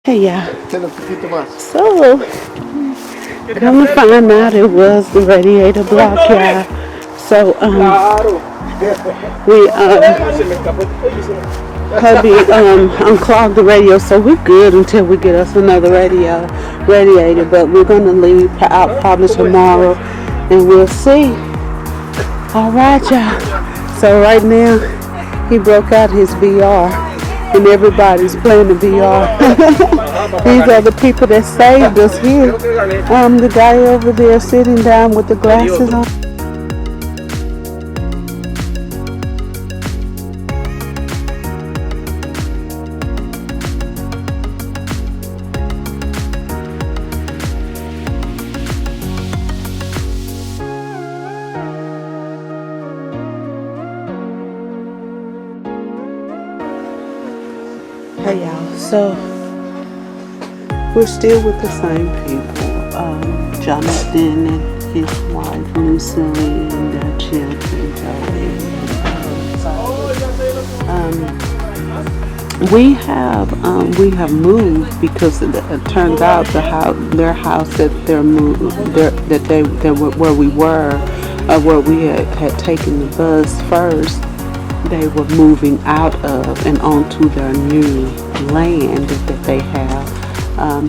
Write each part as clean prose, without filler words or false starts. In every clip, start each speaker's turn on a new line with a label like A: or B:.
A: Hey y'all. So, come to find out it was the radiator block, y'all. So, we hubby unclogged the radio, so we're good until we get us another radiator. But we're gonna leave out probably tomorrow, and we'll see. All right, y'all. So right now, he broke out his VR, and everybody's playing the VR. These are the people that saved us here. The guy over there sitting down with the glasses on. Hey y'all, so we're still with the same people. Jonathan and his wife Lucy and their children Joey. We have moved because it turns out their house that they're moved where we were, where we had taken the bus first. They were moving out of and onto their new land that they have.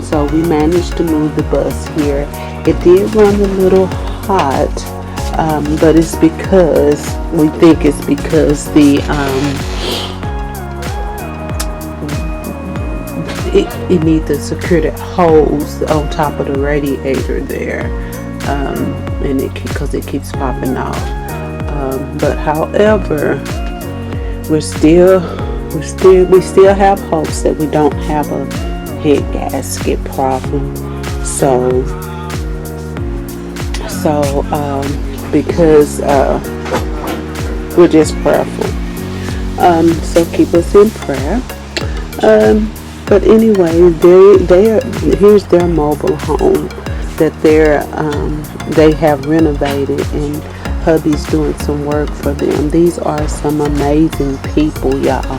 A: So we managed to move the bus here. It did run a little hot, but it's because we think it's because it needs to secure that hose on top of the radiator there, and because it keeps popping off. But however, we still have hopes that we don't have a head gasket problem. So because we're just prayerful. So keep us in prayer. But anyway, here's their mobile home that they have renovated, and hubby's doing some work for them. These are some amazing people, y'all.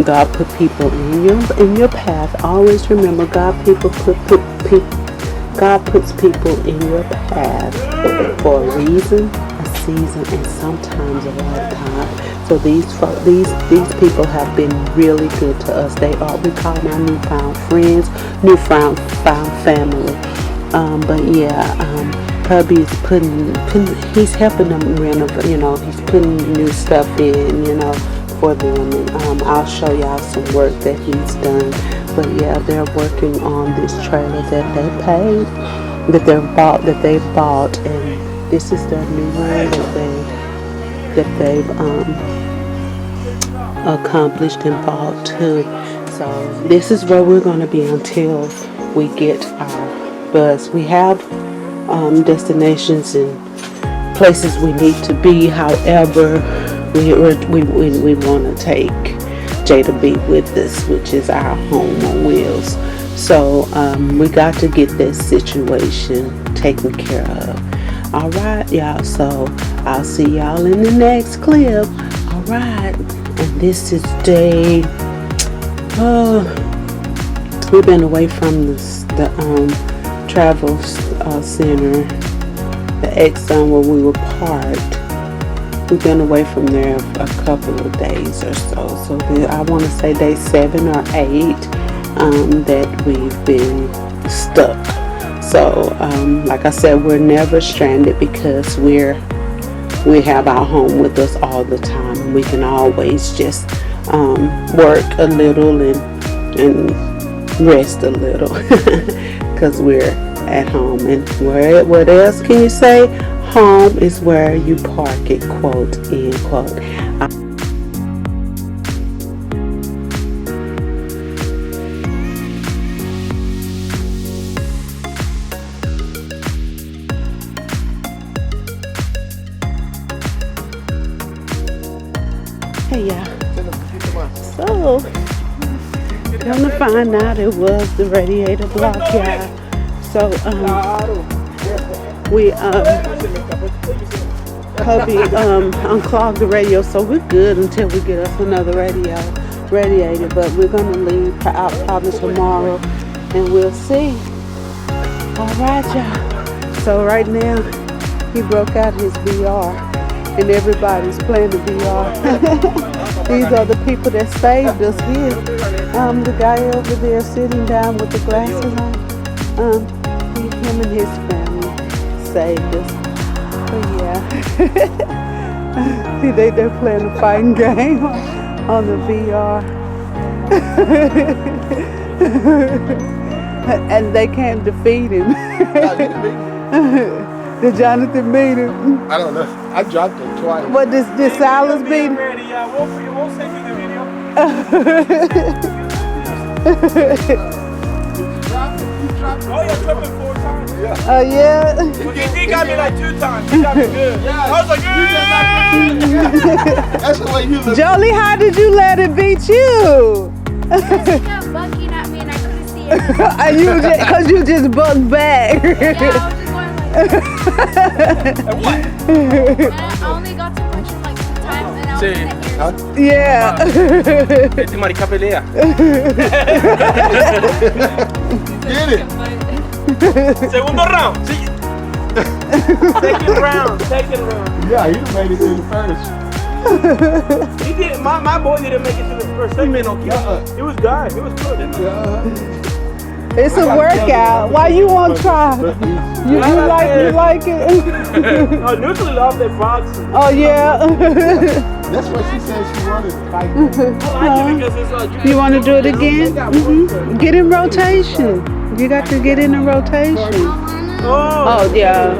A: God put people in your path. Always remember, God puts people in your path for a reason, a season, and sometimes a lifetime. So these people have been really good to us. We call them our newfound friends, newfound family. But yeah. Hubby's he's helping them renovate, he's putting new stuff in, for them, and I'll show y'all some work that he's done. But yeah, they're working on this trailer that they paid, that they bought, and this is their new one that they've accomplished and bought too. So this is where we're going to be until we get our bus. We have destinations and places we need to be. However, we want to take Jade B with us, which is our home on wheels. So we got to get this situation taken care of. All right, y'all. So I'll see y'all in the next clip. All right, and this is day. We've been away from the travel center, the Exxon where we were parked. We've been away from there a couple of days or so. So I want to say day 7 or 8 that we've been stuck. So like I said, we're never stranded because we have our home with us all the time. We can always just work a little and rest a little because we're at home. And what else can you say? Home is where you park it, quote, end quote. Hey y'all. So come to find out it was the radiator block, y'all. So we hubby unclogged the radio, so we're good until we get us another radiator, but we're gonna leave out probably tomorrow, and we'll see. All right, y'all. So right now, he broke out his VR, and everybody's playing the VR. These are the people that saved us here. The guy over there sitting down with the glasses on. Him and his family saved us. But yeah, see, they're playing a fighting game on the VR. And they can't defeat him. Did Jonathan beat him?
B: I don't know. I dropped him twice.
A: What, did Silas beat him?
C: Yeah, we'll send you the video. Oh, yeah, tripping 4 times.
A: Yeah. Oh, yeah?
C: Well, he got me like 2 times. He got me good.
B: Yeah.
C: I was like,
B: That's the way you look.
A: Jolie, how did you let it beat you?
D: He kept bucking at me and I couldn't see it.
A: And because you just bucked back.
D: Yeah, I was just going like
C: what?
D: and I only got to punch him like 2 times and I was in the ear.
A: Yeah.
C: Este marica pelea.
B: Get it.
C: Segundo round. Sí. Second round.
B: Yeah, he made it to the first.
C: He did. My boy didn't make it to the first segment. It was good. It was good.
A: It's a workout. Why you won't try? You like it?
C: I usually love the boxing.
A: Oh yeah.
B: That's what she said she wanted to fight.
C: I like it because it's like
A: You want to do it again? Get in rotation. You got to get in a rotation. Oh yeah.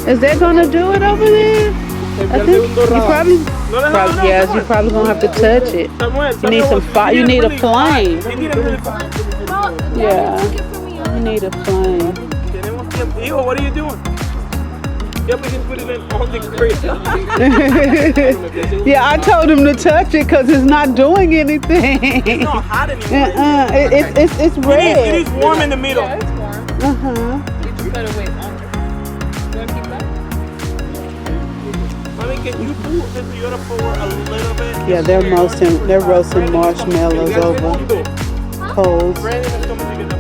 A: Is that gonna do it over there? I think you probably yes. You probably gonna have to touch it. You need some fire. You need a flame. Yeah. You need a flame.
C: Hijo, what are you doing? Yeah, we can put it in on the grill.
A: Yeah, I told him to touch it because it's not doing anything.
C: It's not hot anymore.
A: It's red.
C: It is warm in the middle.
E: Yeah, it's warm.
A: Uh-huh.
E: You just gotta wait longer. You wanna keep that?
C: I mean, can you pull the Tissot forward a little bit?
A: Yeah, they're roasting marshmallows over coals.
C: Brandon is coming to get that.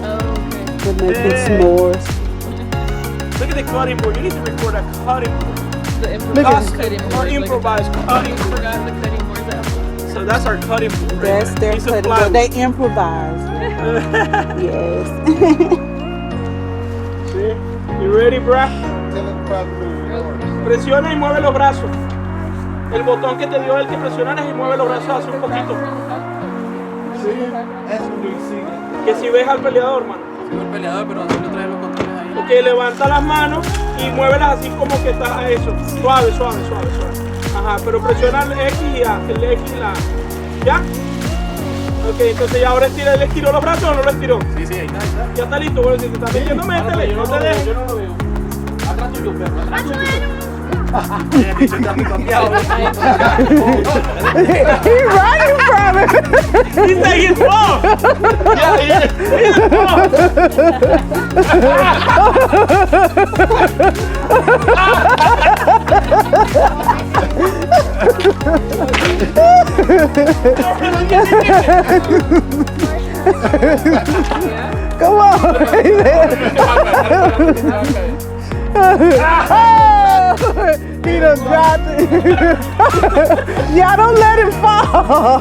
E: Oh, okay.
A: They're making s'mores.
C: Look at the cutting board. You need to record a cutting board.
E: The
C: That's
E: improvised cutting
C: our
E: board.
C: improvised cutting
E: I
C: board.
E: forgot the cutting board that one.
C: So that's our cutting board.
A: That's their
C: Piece of
A: cutting
C: plywood.
A: board. They improvise. Yes.
C: See? You ready, bruh?
B: Tell him probably.
C: Presiona y mueve los brazos. El botón que te dio él que presionaras y mueve los brazos hace un poquito.
B: See him? That's when you see it.
C: Que si ves al peleador, mano.
E: El peleador, pero no trae los controles ahí.
C: Ok, levanta las manos y muévelas así como que estás a eso. Suave. Ajá, pero presiona el X y A, el X y la A. ¿Ya? Ok, entonces ya ahora estira, ¿él estiró los brazos o no lo estiró?
E: Sí, ahí está.
C: Ya está listo, bueno, si te estás metiendo, métele, no te dejes.
E: Yo no lo veo. Atrás tuyo, perro. Atrás tuyo.
A: He running from it.
C: He's like, he's wrong. Yeah, he is. He's wrong.
A: Come on. He done dropped it. Y'all don't let him fall.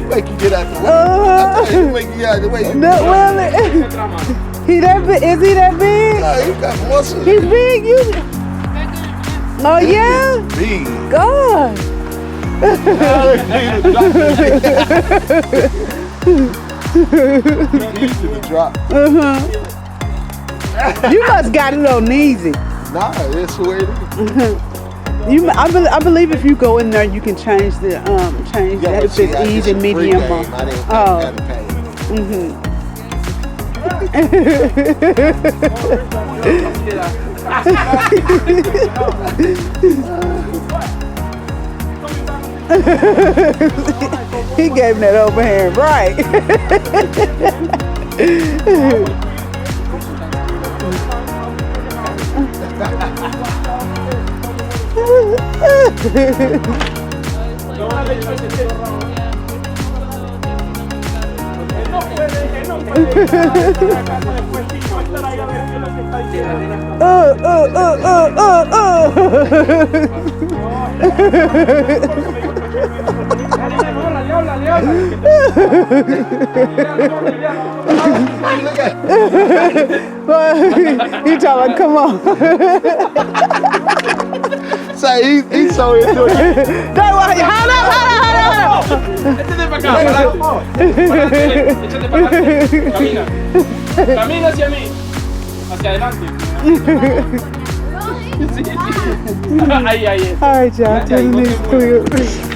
B: Make you get out the way. Make you get out the way.
A: No, well, he that big? Is he that big?
B: No, you got muscle.
A: He's big. You. Oh yeah.
B: Big.
A: God.
B: Easy to drop.
A: You must got it on easy.
B: Nah, that's the way it is.
A: I believe if you go in there, you can change the change that if it's easy, medium, or
B: Oh.
A: He gave him that overhand right.
C: No puede después Tito estar ahí a ver qué es lo que está diciendo. Le habla.
A: You talking? Come on.
B: So he's so into it.
A: Don't worry. Hold up.
C: Échate para acá, échate para adelante. Camina hacia mí. Hacia adelante. Sí. Ahí.
A: All right, y'all.
C: Gracias,
A: This is cool.